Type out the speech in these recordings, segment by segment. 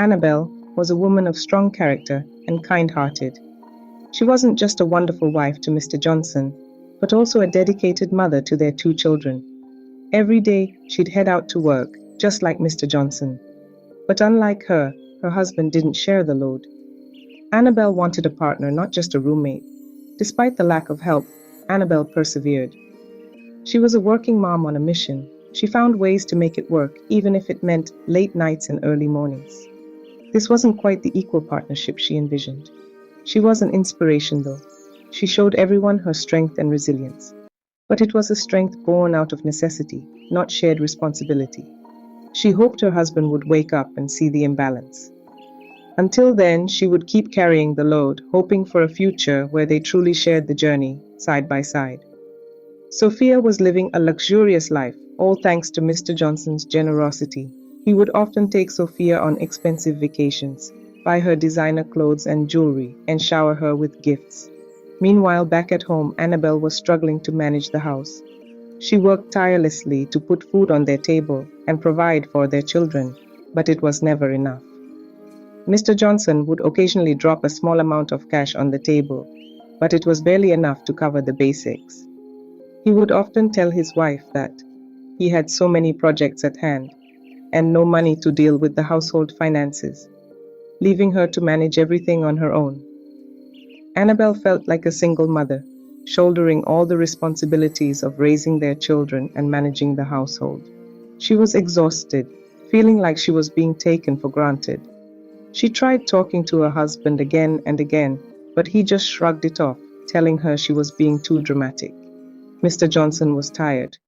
Annabelle was a woman of strong character and kind-hearted. She wasn't just a wonderful wife to Mr. Johnson, but also a dedicated mother to their two children. Every day, she'd head out to work, just like Mr. Johnson. But unlike her husband didn't share the load. Annabelle wanted a partner, not just a roommate. Despite the lack of help, Annabelle persevered. She was a working mom on a mission. She found ways to make it work, even if it meant late nights and early mornings. This wasn't quite the equal partnership she envisioned. She was an inspiration, though. She showed everyone her strength and resilience. But it was a strength born out of necessity, not shared responsibility. She hoped her husband would wake up and see the imbalance. Until then, she would keep carrying the load, hoping for a future where they truly shared the journey, side by side. Sophia was living a luxurious life, all thanks to Mr. Johnson's generosity. He would often take Sophia on expensive vacations, buy her designer clothes and jewelry, and shower her with gifts. Meanwhile, back at home, Annabelle was struggling to manage the house. She worked tirelessly to put food on their table and provide for their children, but it was never enough. Mr. Johnson would occasionally drop a small amount of cash on the table, but it was barely enough to cover the basics. He would often tell his wife that he had so many projects at hand and no money to deal with the household finances, leaving her to manage everything on her own. Annabelle felt like a single mother, shouldering all the responsibilities of raising their children and managing the household. She was exhausted, feeling like she was being taken for granted. She tried talking to her husband again and again, but he just shrugged it off, telling her she was being too dramatic. Mr. Johnson was tired.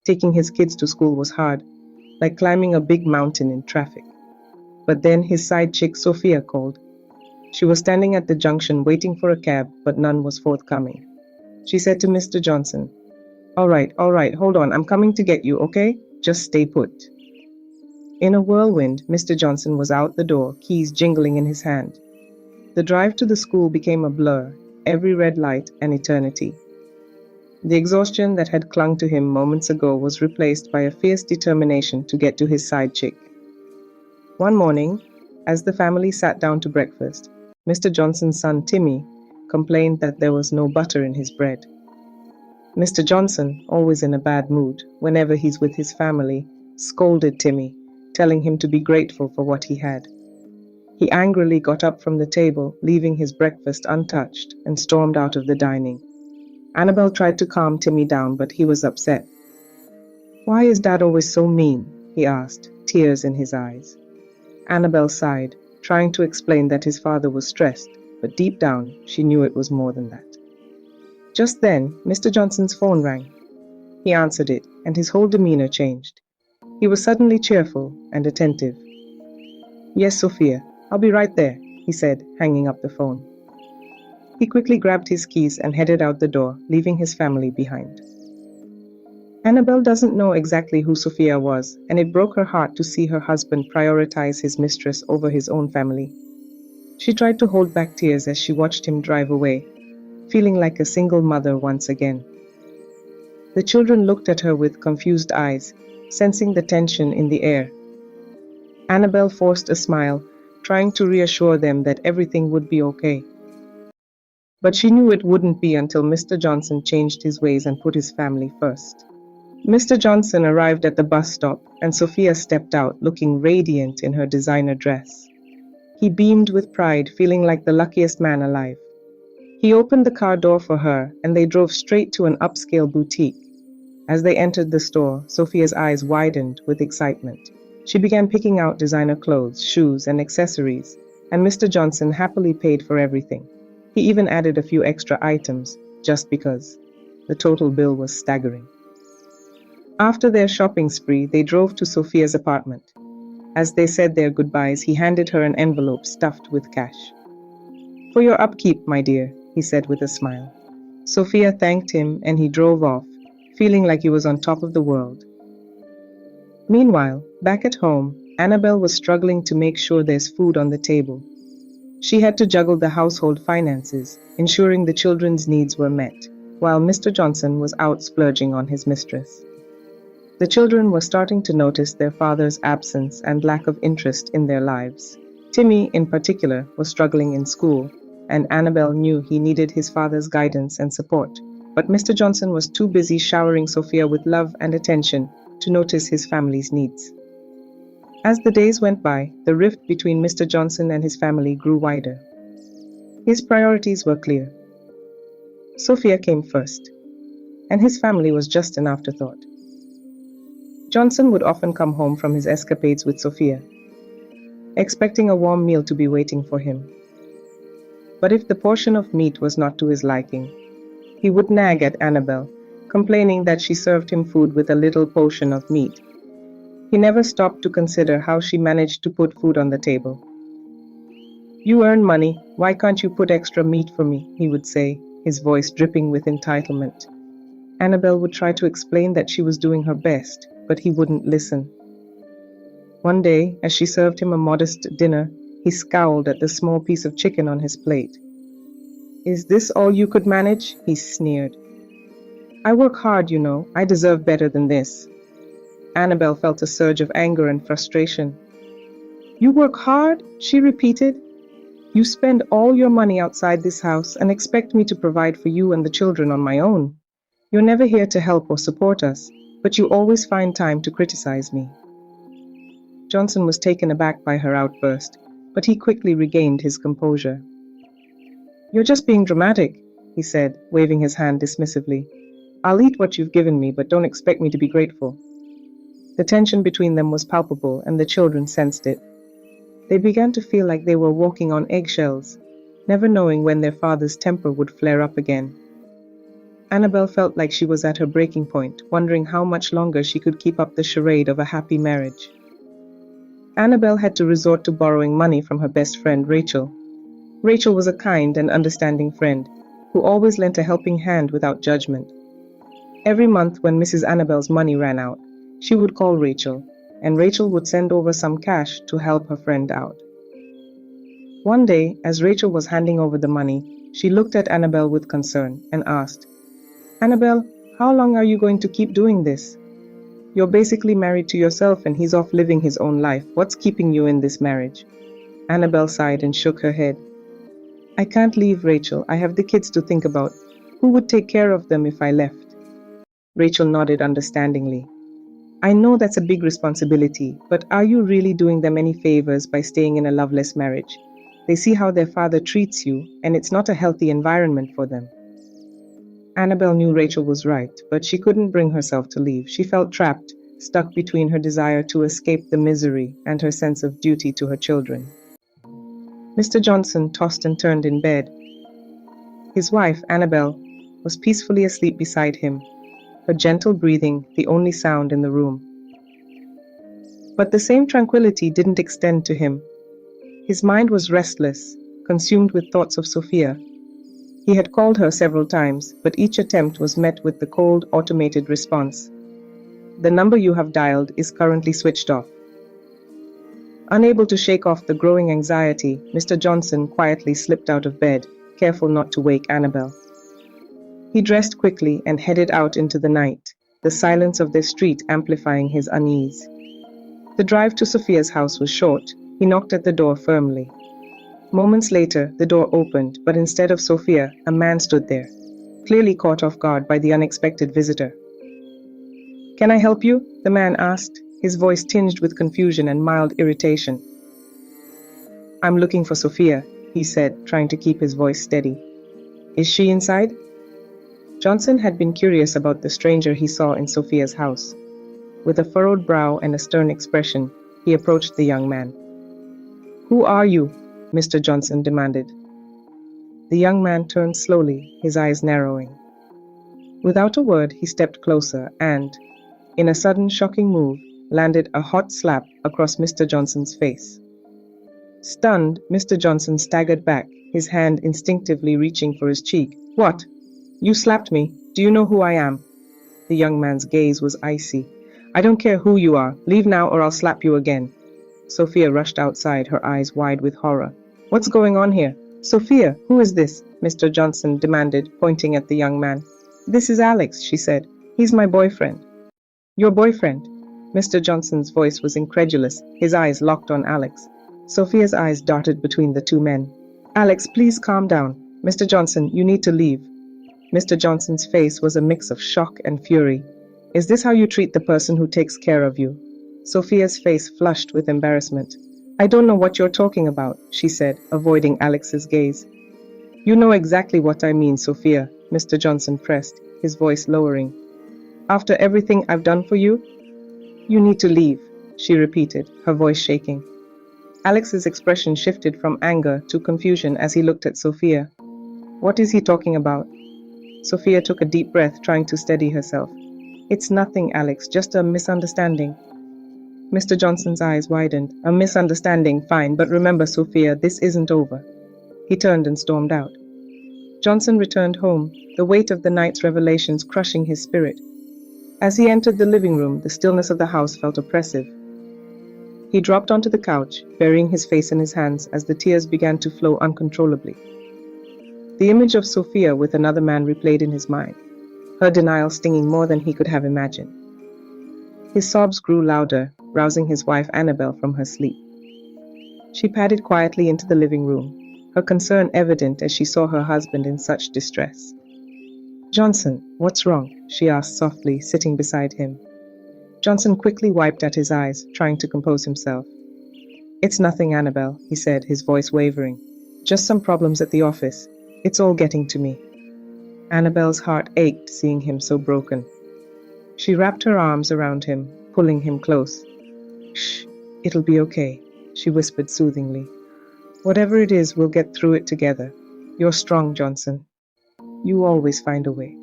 Taking his kids to school was hard, like climbing a big mountain in traffic. But then his side chick Sophia called. She was standing at the junction waiting for a cab, but none was forthcoming. She said to Mr. Johnson, all right, hold on, I'm coming to get you, okay? Just stay put." In a whirlwind, Mr. Johnson was out the door, keys jingling in his hand. The drive to the school became a blur, every red light an eternity. The exhaustion that had clung to him moments ago was replaced by a fierce determination to get to his side chick. One morning, as the family sat down to breakfast, Mr. Johnson's son Timmy complained that there was no butter in his bread. Mr. Johnson, always in a bad mood whenever he's with his family, scolded Timmy, telling him to be grateful for what he had. He angrily got up from the table, leaving his breakfast untouched, and stormed out of the dining. Annabelle tried to calm Timmy down, but he was upset. "Why is Dad always so mean?" he asked, tears in his eyes. Annabelle sighed, trying to explain that his father was stressed, but deep down, she knew it was more than that. Just then, Mr. Johnson's phone rang. He answered it, and his whole demeanor changed. He was suddenly cheerful and attentive. "Yes, Sophia, I'll be right there," he said, hanging up the phone. He quickly grabbed his keys and headed out the door, leaving his family behind. Annabelle doesn't know exactly who Sophia was, and it broke her heart to see her husband prioritize his mistress over his own family. She tried to hold back tears as she watched him drive away, feeling like a single mother once again. The children looked at her with confused eyes, sensing the tension in the air. Annabelle forced a smile, trying to reassure them that everything would be okay. But she knew it wouldn't be until Mr. Johnson changed his ways and put his family first. Mr. Johnson arrived at the bus stop, and Sophia stepped out, looking radiant in her designer dress. He beamed with pride, feeling like the luckiest man alive. He opened the car door for her, and they drove straight to an upscale boutique. As they entered the store, Sophia's eyes widened with excitement. She began picking out designer clothes, shoes, and accessories, and Mr. Johnson happily paid for everything. He even added a few extra items, just because. The total bill was staggering. After their shopping spree, they drove to Sophia's apartment. As they said their goodbyes, he handed her an envelope stuffed with cash. "For your upkeep, my dear," he said with a smile. Sophia thanked him, and he drove off, feeling like he was on top of the world. Meanwhile, back at home, Annabelle was struggling to make sure there's food on the table. She had to juggle the household finances, ensuring the children's needs were met, while Mr. Johnson was out splurging on his mistress. The children were starting to notice their father's absence and lack of interest in their lives. Timmy, in particular, was struggling in school, and Annabelle knew he needed his father's guidance and support. But Mr. Johnson was too busy showering Sophia with love and attention to notice his family's needs. As the days went by, the rift between Mr. Johnson and his family grew wider. His priorities were clear. Sophia came first, and his family was just an afterthought. Johnson would often come home from his escapades with Sophia, expecting a warm meal to be waiting for him. But if the portion of meat was not to his liking, he would nag at Annabelle, complaining that she served him food with a little portion of meat. He never stopped to consider how she managed to put food on the table. "You earn money, why can't you put extra meat for me?" he would say, his voice dripping with entitlement. Annabelle would try to explain that she was doing her best, but he wouldn't listen. One day, as she served him a modest dinner, he scowled at the small piece of chicken on his plate. "Is this all you could manage?" he sneered. "I work hard, you know. I deserve better than this." Annabelle felt a surge of anger and frustration. "You work hard?" she repeated. "You spend all your money outside this house and expect me to provide for you and the children on my own. You're never here to help or support us, but you always find time to criticize me." Johnson was taken aback by her outburst, but he quickly regained his composure. "You're just being dramatic," he said, waving his hand dismissively. "I'll eat what you've given me, but don't expect me to be grateful." The tension between them was palpable, and the children sensed it. They began to feel like they were walking on eggshells, never knowing when their father's temper would flare up again. Annabelle felt like she was at her breaking point, wondering how much longer she could keep up the charade of a happy marriage. Annabelle had to resort to borrowing money from her best friend, Rachel. Rachel was a kind and understanding friend, who always lent a helping hand without judgment. Every month when Mrs. Annabelle's money ran out, she would call Rachel, and Rachel would send over some cash to help her friend out. One day, as Rachel was handing over the money, she looked at Annabelle with concern and asked, "Annabelle, how long are you going to keep doing this? You're basically married to yourself and he's off living his own life. What's keeping you in this marriage?" Annabelle sighed and shook her head. "I can't leave, Rachel. I have the kids to think about. Who would take care of them if I left?" Rachel nodded understandingly. "I know that's a big responsibility, but are you really doing them any favors by staying in a loveless marriage? They see how their father treats you, and it's not a healthy environment for them." Annabelle knew Rachel was right, but she couldn't bring herself to leave. She felt trapped, stuck between her desire to escape the misery and her sense of duty to her children. Mr. Johnson tossed and turned in bed. His wife, Annabelle, was peacefully asleep beside him, her gentle breathing the only sound in the room. But the same tranquility didn't extend to him. His mind was restless, consumed with thoughts of Sophia. He had called her several times, but each attempt was met with the cold, automated response. "The number you have dialed is currently switched off." Unable to shake off the growing anxiety, Mr. Johnson quietly slipped out of bed, careful not to wake Annabelle. He dressed quickly and headed out into the night, the silence of their street amplifying his unease. The drive to Sophia's house was short. He knocked at the door firmly. Moments later, the door opened, but instead of Sophia, a man stood there, clearly caught off guard by the unexpected visitor. "Can I help you?" the man asked, his voice tinged with confusion and mild irritation. "I'm looking for Sophia," he said, trying to keep his voice steady. "Is she inside?" Johnson had been curious about the stranger he saw in Sophia's house. With a furrowed brow and a stern expression, he approached the young man. "Who are you?" Mr. Johnson demanded. The young man turned slowly, his eyes narrowing. Without a word, he stepped closer and, in a sudden, shocking move, landed a hot slap across Mr. Johnson's face. Stunned, Mr. Johnson staggered back, his hand instinctively reaching for his cheek. "What? You slapped me. Do you know who I am?" The young man's gaze was icy. "I don't care who you are. Leave now or I'll slap you again." Sophia rushed outside, her eyes wide with horror. "What's going on here?" "Sophia, who is this?" Mr. Johnson demanded, pointing at the young man. "This is Alex," she said. "He's my boyfriend." "Your boyfriend?" Mr. Johnson's voice was incredulous, his eyes locked on Alex. Sophia's eyes darted between the two men. Alex, please calm down. Mr. Johnson, you need to leave. Mr. Johnson's face was a mix of shock and fury. Is this how you treat the person who takes care of you? Sophia's face flushed with embarrassment. I don't know what you're talking about, she said, avoiding Alex's gaze. You know exactly what I mean, Sophia, Mr. Johnson pressed, his voice lowering. After everything I've done for you? You need to leave, she repeated, her voice shaking. Alex's expression shifted from anger to confusion as he looked at Sophia. What is he talking about? Sophia took a deep breath, trying to steady herself. It's nothing, Alex, just a misunderstanding. Mr. Johnson's eyes widened. A misunderstanding, fine, but remember, Sophia, this isn't over. He turned and stormed out. Johnson returned home, the weight of the night's revelations crushing his spirit. As he entered the living room, the stillness of the house felt oppressive. He dropped onto the couch, burying his face in his hands as the tears began to flow uncontrollably. The image of Sophia with another man replayed in his mind, her denial stinging more than he could have imagined. His sobs grew louder, rousing his wife Annabelle from her sleep. She padded quietly into the living room, her concern evident as she saw her husband in such distress. Johnson, what's wrong? She asked softly, sitting beside him. Johnson quickly wiped at his eyes, trying to compose himself. It's nothing, Annabelle, he said, his voice wavering. Just some problems at the office. It's all getting to me. Annabelle's heart ached seeing him so broken. She wrapped her arms around him, pulling him close. Shh, it'll be okay, she whispered soothingly. Whatever it is, we'll get through it together. You're strong, Johnson. You always find a way.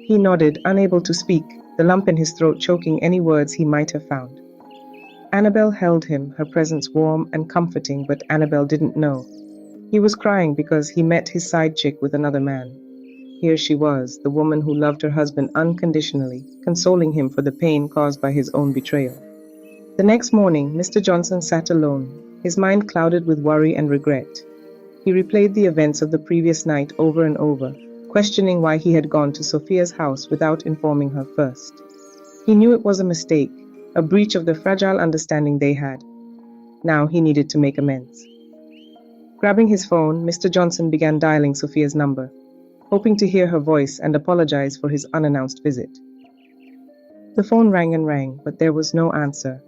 He nodded, unable to speak, the lump in his throat choking any words he might have found. Annabelle held him, her presence warm and comforting, but Annabelle didn't know. He was crying because he met his side chick with another man. Here she was, the woman who loved her husband unconditionally, consoling him for the pain caused by his own betrayal. The next morning, Mr. Johnson sat alone, his mind clouded with worry and regret. He replayed the events of the previous night over and over, questioning why he had gone to Sophia's house without informing her first. He knew it was a mistake, a breach of the fragile understanding they had. Now he needed to make amends. Grabbing his phone, Mr. Johnson began dialing Sophia's number, hoping to hear her voice and apologize for his unannounced visit. The phone rang and rang, but there was no answer.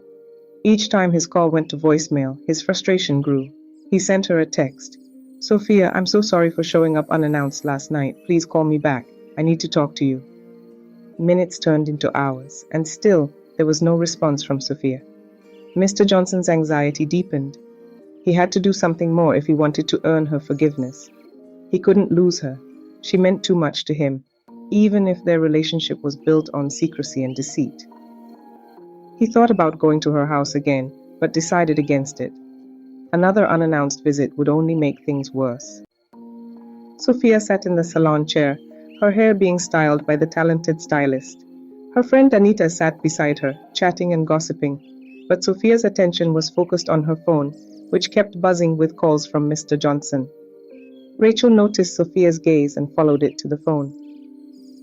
Each time his call went to voicemail, his frustration grew. He sent her a text. Sophia, I'm so sorry for showing up unannounced last night. Please call me back. I need to talk to you. Minutes turned into hours, and still there was no response from Sophia. Mr. Johnson's anxiety deepened. He had to do something more if he wanted to earn her forgiveness. He couldn't lose her. She meant too much to him, even if their relationship was built on secrecy and deceit. He thought about going to her house again, but decided against it. Another unannounced visit would only make things worse. Sophia sat in the salon chair, her hair being styled by the talented stylist. Her friend Anita sat beside her, chatting and gossiping, but Sophia's attention was focused on her phone, which kept buzzing with calls from Mr. Johnson. Rachel noticed Sophia's gaze and followed it to the phone.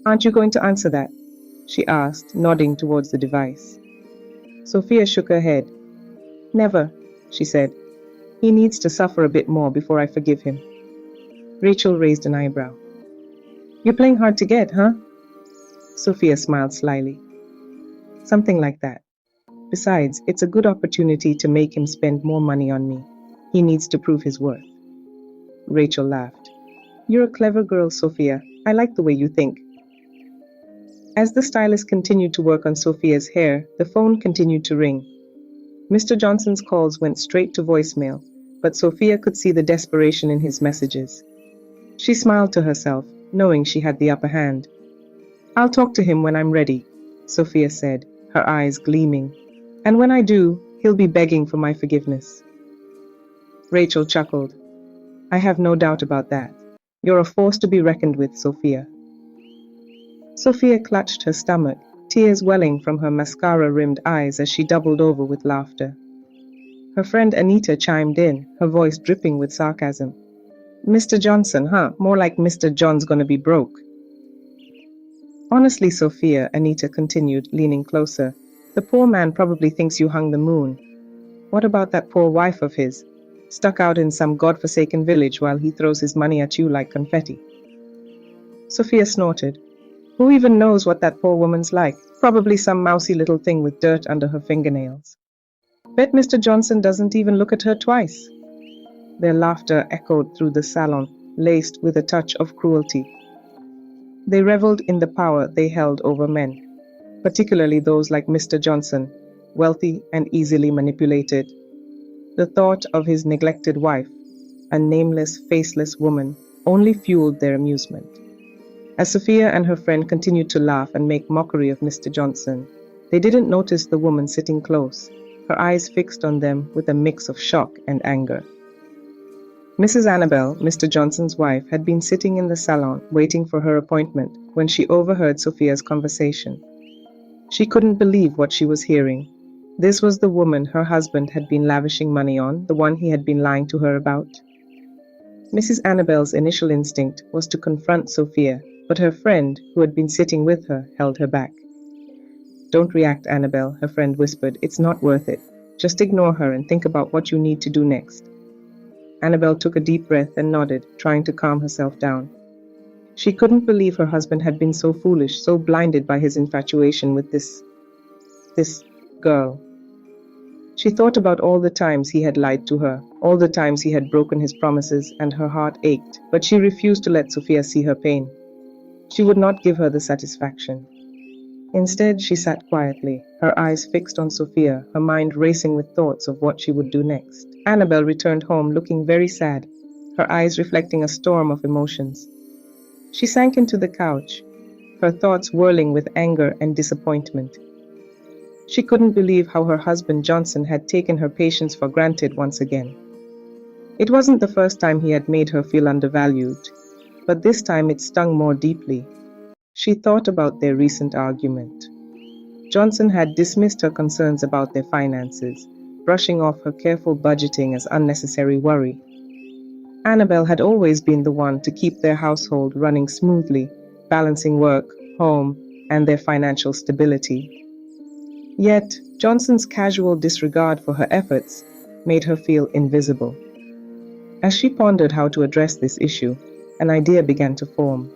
Aren't you going to answer that? She asked, nodding towards the device. Sophia shook her head. Never, she said. He needs to suffer a bit more before I forgive him. Rachel raised an eyebrow. You're playing hard to get, huh? Sophia smiled slyly. Something like that. Besides, it's a good opportunity to make him spend more money on me. He needs to prove his worth. Rachel laughed. You're a clever girl, Sophia. I like the way you think. As the stylist continued to work on Sophia's hair, the phone continued to ring. Mr. Johnson's calls went straight to voicemail, but Sophia could see the desperation in his messages. She smiled to herself, knowing she had the upper hand. I'll talk to him when I'm ready, Sophia said, her eyes gleaming. And when I do, he'll be begging for my forgiveness. Rachel chuckled. I have no doubt about that. You're a force to be reckoned with, Sophia. Sophia clutched her stomach, tears welling from her mascara-rimmed eyes as she doubled over with laughter. Her friend Anita chimed in, her voice dripping with sarcasm. Mr. Johnson, huh? More like Mr. John's gonna be broke. Honestly, Sophia, Anita continued, leaning closer, the poor man probably thinks you hung the moon. What about that poor wife of his, stuck out in some godforsaken village while he throws his money at you like confetti? Sophia snorted. Who even knows what that poor woman's like? Probably some mousy little thing with dirt under her fingernails. Bet Mr. Johnson doesn't even look at her twice. Their laughter echoed through the salon, laced with a touch of cruelty. They reveled in the power they held over men, particularly those like Mr. Johnson, wealthy and easily manipulated. The thought of his neglected wife, a nameless, faceless woman, only fueled their amusement. As Sophia and her friend continued to laugh and make mockery of Mr. Johnson, they didn't notice the woman sitting close, her eyes fixed on them with a mix of shock and anger. Mrs. Annabelle, Mr. Johnson's wife, had been sitting in the salon waiting for her appointment when she overheard Sophia's conversation. She couldn't believe what she was hearing. This was the woman her husband had been lavishing money on, the one he had been lying to her about. Mrs. Annabelle's initial instinct was to confront Sophia, but her friend, who had been sitting with her, held her back. Don't react, Annabelle, her friend whispered. It's not worth it. Just ignore her and think about what you need to do next. Annabelle took a deep breath and nodded, trying to calm herself down. She couldn't believe her husband had been so foolish, so blinded by his infatuation with this girl. She thought about all the times he had lied to her, all the times he had broken his promises, and her heart ached, but she refused to let Sophia see her pain. She would not give her the satisfaction. Instead, she sat quietly, her eyes fixed on Sophia, her mind racing with thoughts of what she would do next. Annabelle returned home looking very sad, her eyes reflecting a storm of emotions. She sank into the couch, her thoughts whirling with anger and disappointment. She couldn't believe how her husband Johnson had taken her patience for granted once again. It wasn't the first time he had made her feel undervalued, but this time it stung more deeply. She thought about their recent argument. Johnson had dismissed her concerns about their finances, brushing off her careful budgeting as unnecessary worry. Annabelle had always been the one to keep their household running smoothly, balancing work, home, and their financial stability. Yet, Johnson's casual disregard for her efforts made her feel invisible. As she pondered how to address this issue, an idea began to form.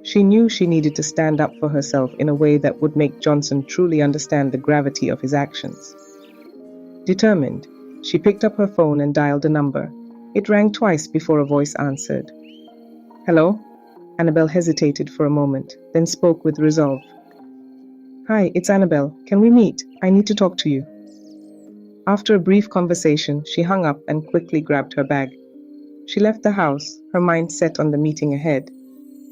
She knew she needed to stand up for herself in a way that would make Johnson truly understand the gravity of his actions. Determined, she picked up her phone and dialed a number. It rang twice before a voice answered. Hello? Annabelle hesitated for a moment, then spoke with resolve. Hi, it's Annabelle. Can we meet? I need to talk to you. After a brief conversation, she hung up and quickly grabbed her bag. She left the house, her mind set on the meeting ahead.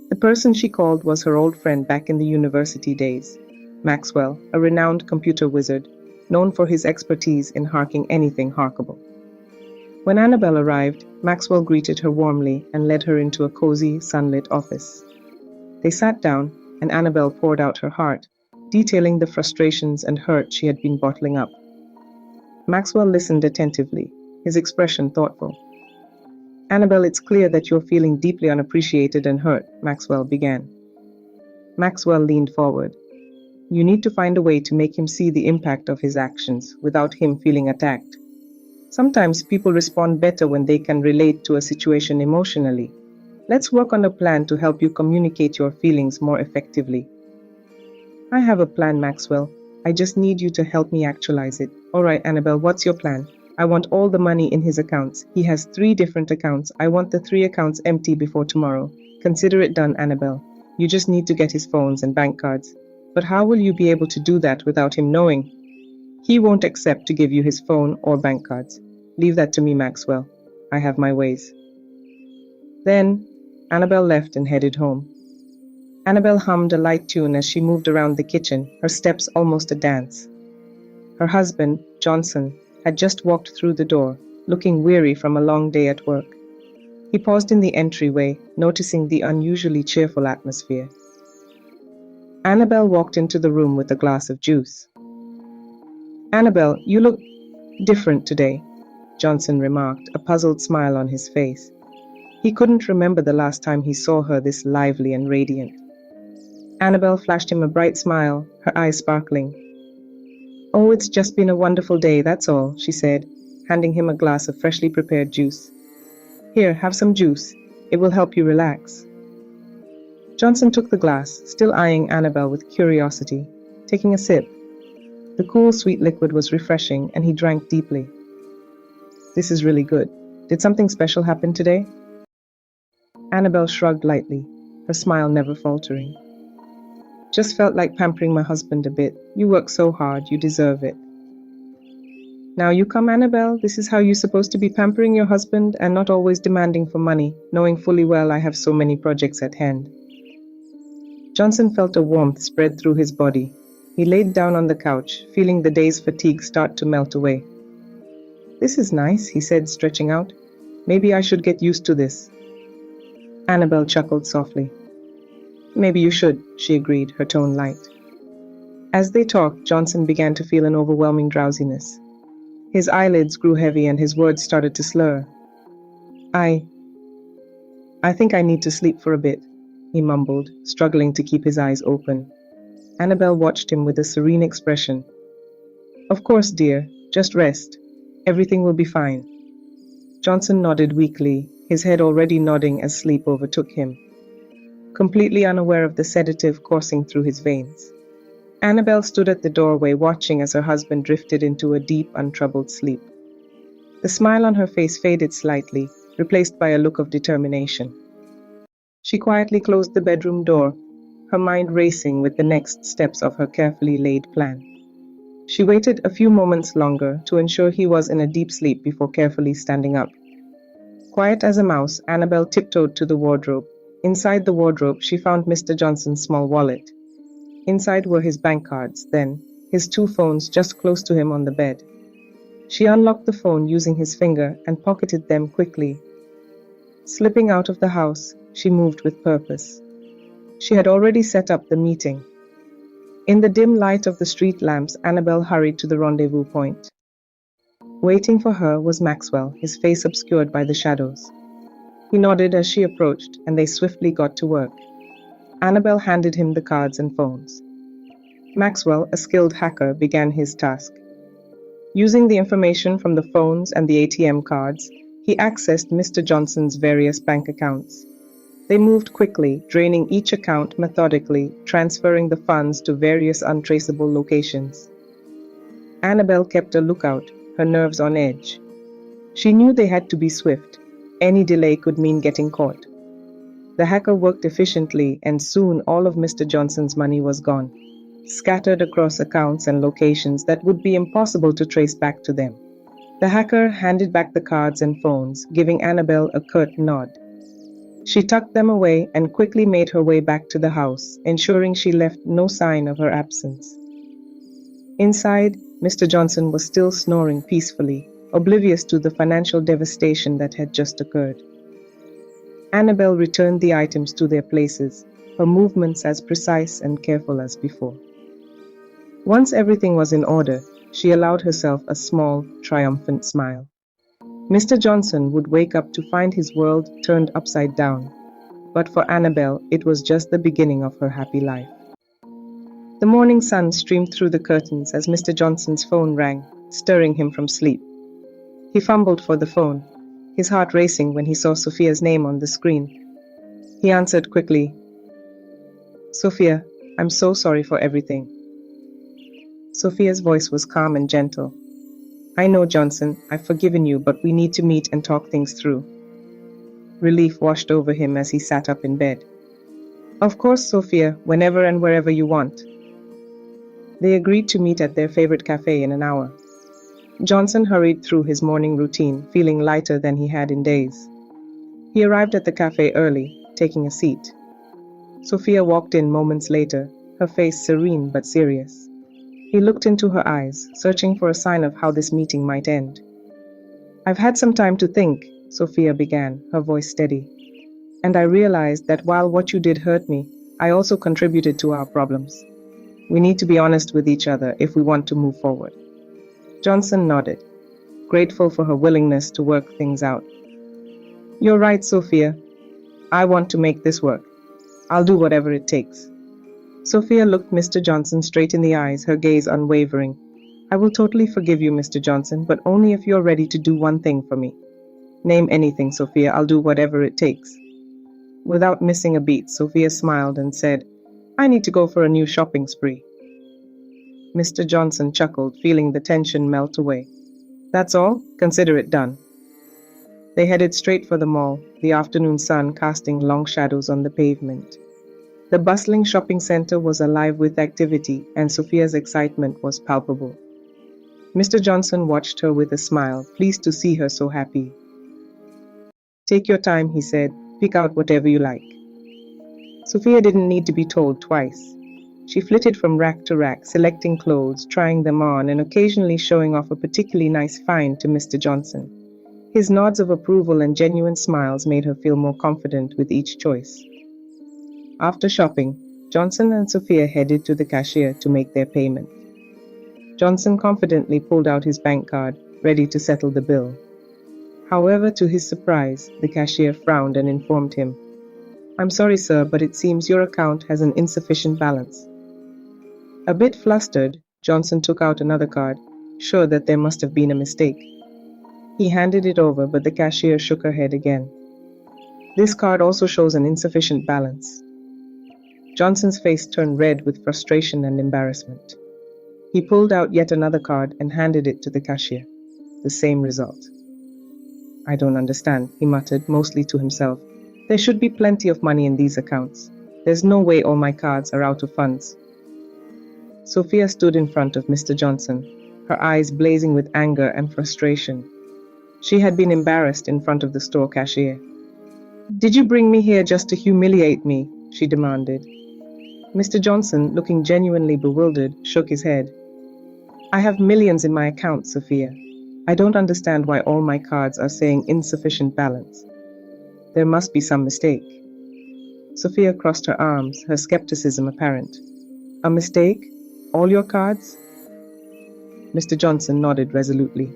The person she called was her old friend back in the university days, Maxwell, a renowned computer wizard, known for his expertise in harking anything harkable. When Annabelle arrived, Maxwell greeted her warmly and led her into a cozy, sunlit office. They sat down, and Annabelle poured out her heart, detailing the frustrations and hurt she had been bottling up. Maxwell listened attentively, his expression thoughtful. Annabelle, it's clear that you're feeling deeply unappreciated and hurt, Maxwell began. Maxwell leaned forward. You need to find a way to make him see the impact of his actions without him feeling attacked. Sometimes people respond better when they can relate to a situation emotionally. Let's work on a plan to help you communicate your feelings more effectively. I have a plan, Maxwell. I just need you to help me actualize it. All right, Annabelle, what's your plan? I want all the money in his accounts. He has 3 different accounts. I want the 3 accounts empty before tomorrow. Consider it done, Annabelle. You just need to get his phones and bank cards. But how will you be able to do that without him knowing? He won't accept to give you his phone or bank cards. Leave that to me, Maxwell. I have my ways. Then, Annabelle left and headed home. Annabelle hummed a light tune as she moved around the kitchen, her steps almost a dance. Her husband, Johnson, had just walked through the door, looking weary from a long day at work. He paused in the entryway, noticing the unusually cheerful atmosphere. Annabelle walked into the room with a glass of juice. Annabelle, you look different today, Johnson remarked, a puzzled smile on his face. He couldn't remember the last time he saw her this lively and radiant. Annabelle flashed him a bright smile, her eyes sparkling. Oh, it's just been a wonderful day, that's all, she said, handing him a glass of freshly prepared juice. Here, have some juice. It will help you relax. Johnson took the glass, still eyeing Annabelle with curiosity, taking a sip. The cool, sweet liquid was refreshing, and he drank deeply. This is really good. Did something special happen today? Annabelle shrugged lightly, her smile never faltering. Just felt like pampering my husband a bit. You work so hard, you deserve it. Now you come, Annabelle. This is how you're supposed to be pampering your husband and not always demanding for money, knowing fully well I have so many projects at hand. Johnson felt a warmth spread through his body. He laid down on the couch, feeling the day's fatigue start to melt away. This is nice, he said, stretching out. Maybe I should get used to this. Annabelle chuckled softly. Maybe you should, she agreed, her tone light. As they talked, Johnson began to feel an overwhelming drowsiness. His eyelids grew heavy and his words started to slur. I think I need to sleep for a bit, he mumbled, struggling to keep his eyes open. Annabelle watched him with a serene expression. Of course, dear, just rest. Everything will be fine. Johnson nodded weakly, his head already nodding as sleep overtook him, completely unaware of the sedative coursing through his veins. Annabelle stood at the doorway watching as her husband drifted into a deep, untroubled sleep. The smile on her face faded slightly, replaced by a look of determination. She quietly closed the bedroom door, her mind racing with the next steps of her carefully laid plan. She waited a few moments longer to ensure he was in a deep sleep before carefully standing up. Quiet as a mouse, Annabelle tiptoed to the wardrobe. Inside the wardrobe, she found Mr. Johnson's small wallet. Inside were his bank cards, then his 2 phones just close to him on the bed. She unlocked the phone using his finger and pocketed them quickly. Slipping out of the house, she moved with purpose. She had already set up the meeting. In the dim light of the street lamps, Annabelle hurried to the rendezvous point. Waiting for her was Maxwell, his face obscured by the shadows. He nodded as she approached, and they swiftly got to work. Annabelle handed him the cards and phones. Maxwell, a skilled hacker, began his task. Using the information from the phones and the ATM cards, he accessed Mr. Johnson's various bank accounts. They moved quickly, draining each account methodically, transferring the funds to various untraceable locations. Annabelle kept a lookout, her nerves on edge. She knew they had to be swift. Any delay could mean getting caught. The hacker worked efficiently, and soon all of Mr. Johnson's money was gone, scattered across accounts and locations that would be impossible to trace back to them. The hacker handed back the cards and phones, giving Annabelle a curt nod. She tucked them away and quickly made her way back to the house, ensuring she left no sign of her absence. Inside, Mr. Johnson was still snoring peacefully, oblivious to the financial devastation that had just occurred. Annabelle returned the items to their places, her movements as precise and careful as before. Once everything was in order, she allowed herself a small, triumphant smile. Mr. Johnson would wake up to find his world turned upside down, but for Annabelle, it was just the beginning of her happy life. The morning sun streamed through the curtains as Mr. Johnson's phone rang, stirring him from sleep. He fumbled for the phone, his heart racing when he saw Sophia's name on the screen. He answered quickly. Sophia, I'm so sorry for everything. Sophia's voice was calm and gentle. I know, Johnson, I've forgiven you, but we need to meet and talk things through. Relief washed over him as he sat up in bed. Of course, Sophia, whenever and wherever you want. They agreed to meet at their favorite cafe in an hour. Johnson hurried through his morning routine, feeling lighter than he had in days. He arrived at the cafe early, taking a seat. Sophia walked in moments later, her face serene but serious. He looked into her eyes, searching for a sign of how this meeting might end. I've had some time to think, Sophia began, her voice steady. And I realized that while what you did hurt me, I also contributed to our problems. We need to be honest with each other if we want to move forward. Johnson nodded, grateful for her willingness to work things out. You're right, Sophia. I want to make this work. I'll do whatever it takes. Sophia looked Mr. Johnson straight in the eyes, her gaze unwavering. I will totally forgive you, Mr. Johnson, but only if you're ready to do one thing for me. Name anything, Sophia. I'll do whatever it takes. Without missing a beat, Sophia smiled and said, I need to go for a new shopping spree. Mr. Johnson chuckled, feeling the tension melt away. That's all? Consider it done. They headed straight for the mall, the afternoon sun casting long shadows on the pavement. The bustling shopping center was alive with activity, and Sophia's excitement was palpable. Mr. Johnson watched her with a smile, pleased to see her so happy. Take your time, he said. Pick out whatever you like. Sophia didn't need to be told twice. She flitted from rack to rack, selecting clothes, trying them on, and occasionally showing off a particularly nice find to Mr. Johnson. His nods of approval and genuine smiles made her feel more confident with each choice. After shopping, Johnson and Sophia headed to the cashier to make their payment. Johnson confidently pulled out his bank card, ready to settle the bill. However, to his surprise, the cashier frowned and informed him, I'm sorry, sir, but it seems your account has an insufficient balance. A bit flustered, Johnson took out another card, sure that there must have been a mistake. He handed it over, but the cashier shook her head again. This card also shows an insufficient balance. Johnson's face turned red with frustration and embarrassment. He pulled out yet another card and handed it to the cashier. The same result. I don't understand, he muttered, mostly to himself. There should be plenty of money in these accounts. There's no way all my cards are out of funds. Sophia stood in front of Mr. Johnson, her eyes blazing with anger and frustration. She had been embarrassed in front of the store cashier. Did you bring me here just to humiliate me? She demanded. Mr. Johnson, looking genuinely bewildered, shook his head. I have millions in my account, Sophia. I don't understand why all my cards are saying insufficient balance. There must be some mistake. Sophia crossed her arms, her skepticism apparent. A mistake? All your cards? Mr. Johnson nodded resolutely.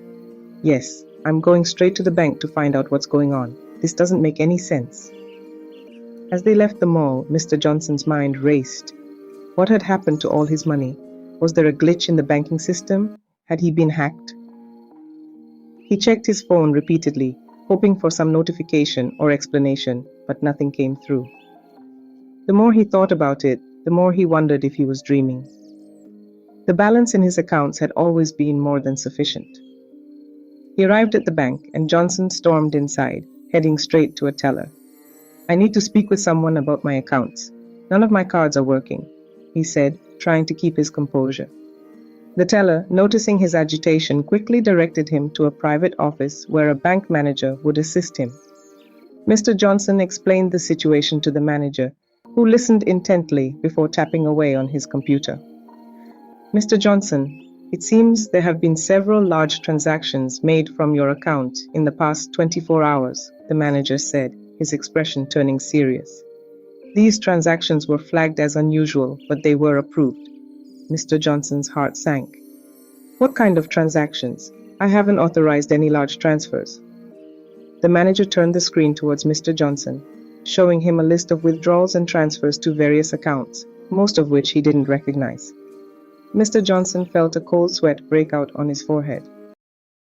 Yes, I'm going straight to the bank to find out what's going on. This doesn't make any sense. As they left the mall, Mr. Johnson's mind raced. What had happened to all his money? Was there a glitch in the banking system? Had he been hacked? He checked his phone repeatedly, hoping for some notification or explanation, but nothing came through. The more he thought about it, the more he wondered if he was dreaming. The balance in his accounts had always been more than sufficient. He arrived at the bank, and Johnson stormed inside, heading straight to a teller. I need to speak with someone about my accounts. None of my cards are working, he said, trying to keep his composure. The teller, noticing his agitation, quickly directed him to a private office where a bank manager would assist him. Mr. Johnson explained the situation to the manager, who listened intently before tapping away on his computer. Mr. Johnson, it seems there have been several large transactions made from your account in the past 24 hours, the manager said, his expression turning serious. These transactions were flagged as unusual, but they were approved. Mr. Johnson's heart sank. What kind of transactions? I haven't authorized any large transfers. The manager turned the screen towards Mr. Johnson, showing him a list of withdrawals and transfers to various accounts, most of which he didn't recognize. Mr. Johnson felt a cold sweat break out on his forehead.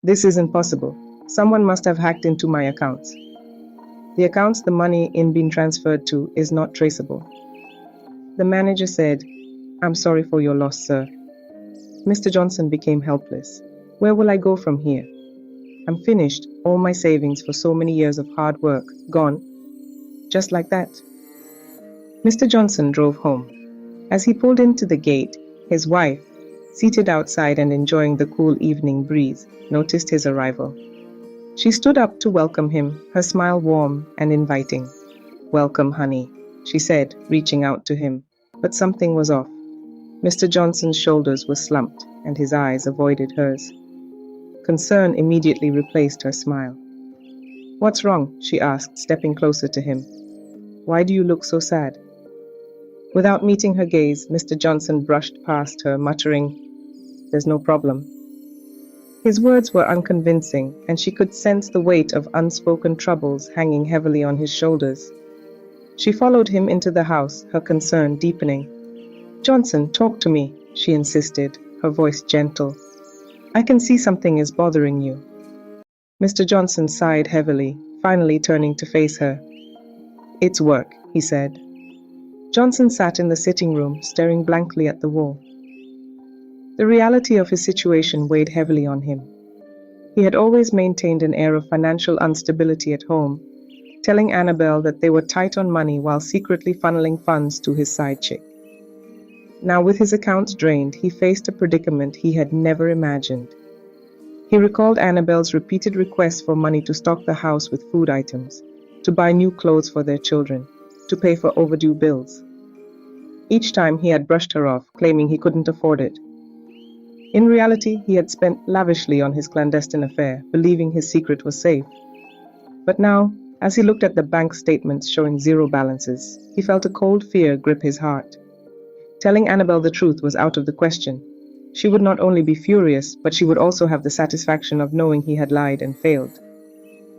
This isn't possible. Someone must have hacked into my accounts. The accounts the money in being transferred to is not traceable. The manager said, I'm sorry for your loss, sir. Mr. Johnson became helpless. Where will I go from here? I'm finished, all my savings for so many years of hard work, gone. Just like that. Mr. Johnson drove home. As he pulled into the gate, his wife, seated outside and enjoying the cool evening breeze, noticed his arrival. She stood up to welcome him, her smile warm and inviting. Welcome, honey, she said, reaching out to him. But something was off. Mr. Johnson's shoulders were slumped, and his eyes avoided hers. Concern immediately replaced her smile. What's wrong? She asked, stepping closer to him. Why do you look so sad? Without meeting her gaze, Mr. Johnson brushed past her, muttering, There's no problem. His words were unconvincing, and she could sense the weight of unspoken troubles hanging heavily on his shoulders. She followed him into the house, her concern deepening. Johnson, talk to me, she insisted, her voice gentle. I can see something is bothering you. Mr. Johnson sighed heavily, finally turning to face her. It's work, he said. Johnson sat in the sitting room, staring blankly at the wall. The reality of his situation weighed heavily on him. He had always maintained an air of financial instability at home, telling Annabelle that they were tight on money while secretly funneling funds to his side chick. Now, with his accounts drained, he faced a predicament he had never imagined. He recalled Annabelle's repeated requests for money to stock the house with food items, to buy new clothes for their children, to pay for overdue bills. Each time he had brushed her off, claiming he couldn't afford it. In reality, he had spent lavishly on his clandestine affair, believing his secret was safe. But now, as he looked at the bank statements showing zero balances, he felt a cold fear grip his heart. Telling Annabelle the truth was out of the question. She would not only be furious, but she would also have the satisfaction of knowing he had lied and failed.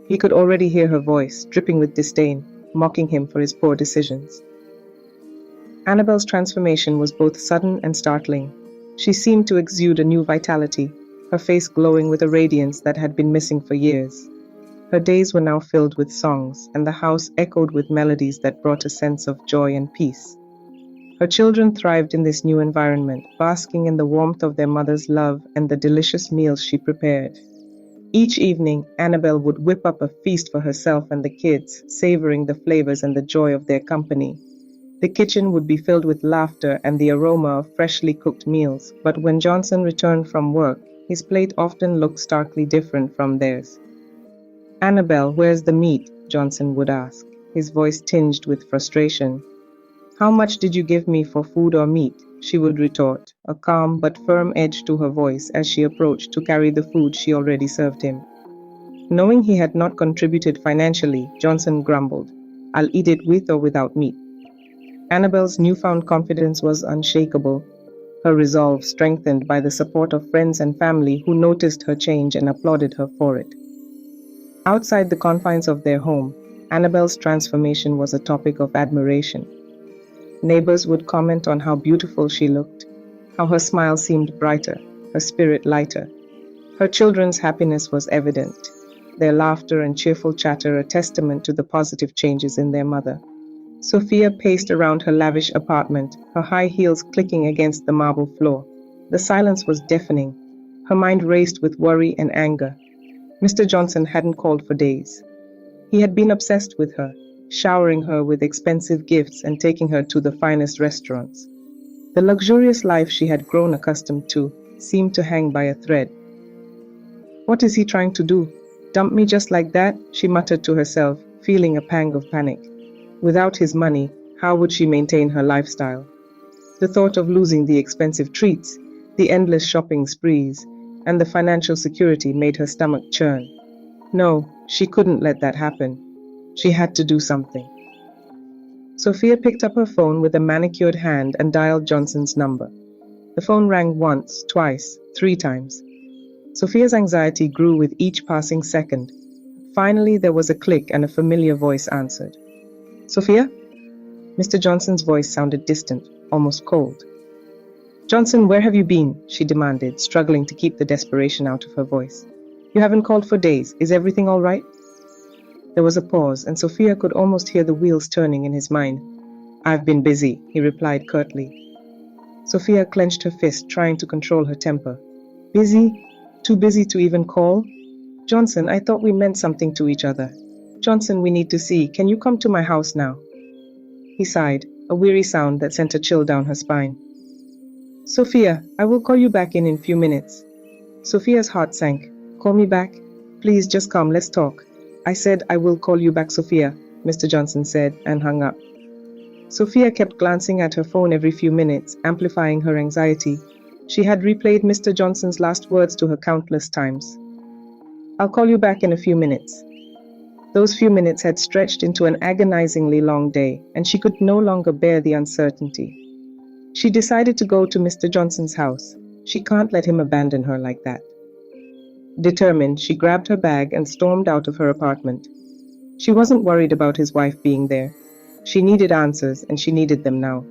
He could already hear her voice, dripping with disdain, mocking him for his poor decisions. Annabelle's transformation was both sudden and startling. She seemed to exude a new vitality, her face glowing with a radiance that had been missing for years. Her days were now filled with songs, and the house echoed with melodies that brought a sense of joy and peace. Her children thrived in this new environment, basking in the warmth of their mother's love and the delicious meals she prepared. Each evening, Annabelle would whip up a feast for herself and the kids, savoring the flavors and the joy of their company. The kitchen would be filled with laughter and the aroma of freshly cooked meals, but when Johnson returned from work, his plate often looked starkly different from theirs. "Annabelle, where's the meat?" Johnson would ask, his voice tinged with frustration. "How much did you give me for food or meat?" she would retort, a calm but firm edge to her voice as she approached to carry the food she already served him. Knowing he had not contributed financially, Johnson grumbled, "I'll eat it with or without meat." Annabelle's newfound confidence was unshakable, her resolve strengthened by the support of friends and family who noticed her change and applauded her for it. Outside the confines of their home, Annabelle's transformation was a topic of admiration. Neighbors would comment on how beautiful she looked, how her smile seemed brighter, her spirit lighter. Her children's happiness was evident, their laughter and cheerful chatter a testament to the positive changes in their mother. Sophia paced around her lavish apartment, her high heels clicking against the marble floor. The silence was deafening. Her mind raced with worry and anger. Mr. Johnson hadn't called for days. He had been obsessed with her, showering her with expensive gifts and taking her to the finest restaurants. The luxurious life she had grown accustomed to seemed to hang by a thread. "What is he trying to do? Dump me just like that?" she muttered to herself, feeling a pang of panic. Without his money, how would she maintain her lifestyle? The thought of losing the expensive treats, the endless shopping sprees, and the financial security made her stomach churn. No, she couldn't let that happen. She had to do something. Sophia picked up her phone with a manicured hand and dialed Johnson's number. The phone rang once, twice, 3 times. Sophia's anxiety grew with each passing second. Finally, there was a click and a familiar voice answered. "Sophia?" Mr. Johnson's voice sounded distant, almost cold. "Johnson, where have you been?" she demanded, struggling to keep the desperation out of her voice. "You haven't called for days. Is everything all right?" There was a pause, and Sophia could almost hear the wheels turning in his mind. "I've been busy," he replied curtly. Sophia clenched her fist, trying to control her temper. "Busy? Too busy to even call? Johnson, I thought we meant something to each other. Johnson, we need to see. Can you come to my house now?" He sighed, a weary sound that sent a chill down her spine. "Sophia, I will call you back in few minutes." Sophia's heart sank. "Call me back? Please, just come, let's talk." "I said I will call you back, Sophia," Mr. Johnson said, and hung up. Sophia kept glancing at her phone every few minutes, amplifying her anxiety. She had replayed Mr. Johnson's last words to her countless times. "I'll call you back in a few minutes." Those few minutes had stretched into an agonizingly long day, and she could no longer bear the uncertainty. She decided to go to Mr. Johnson's house. She can't let him abandon her like that. Determined, she grabbed her bag and stormed out of her apartment. She wasn't worried about his wife being there. She needed answers, and she needed them now.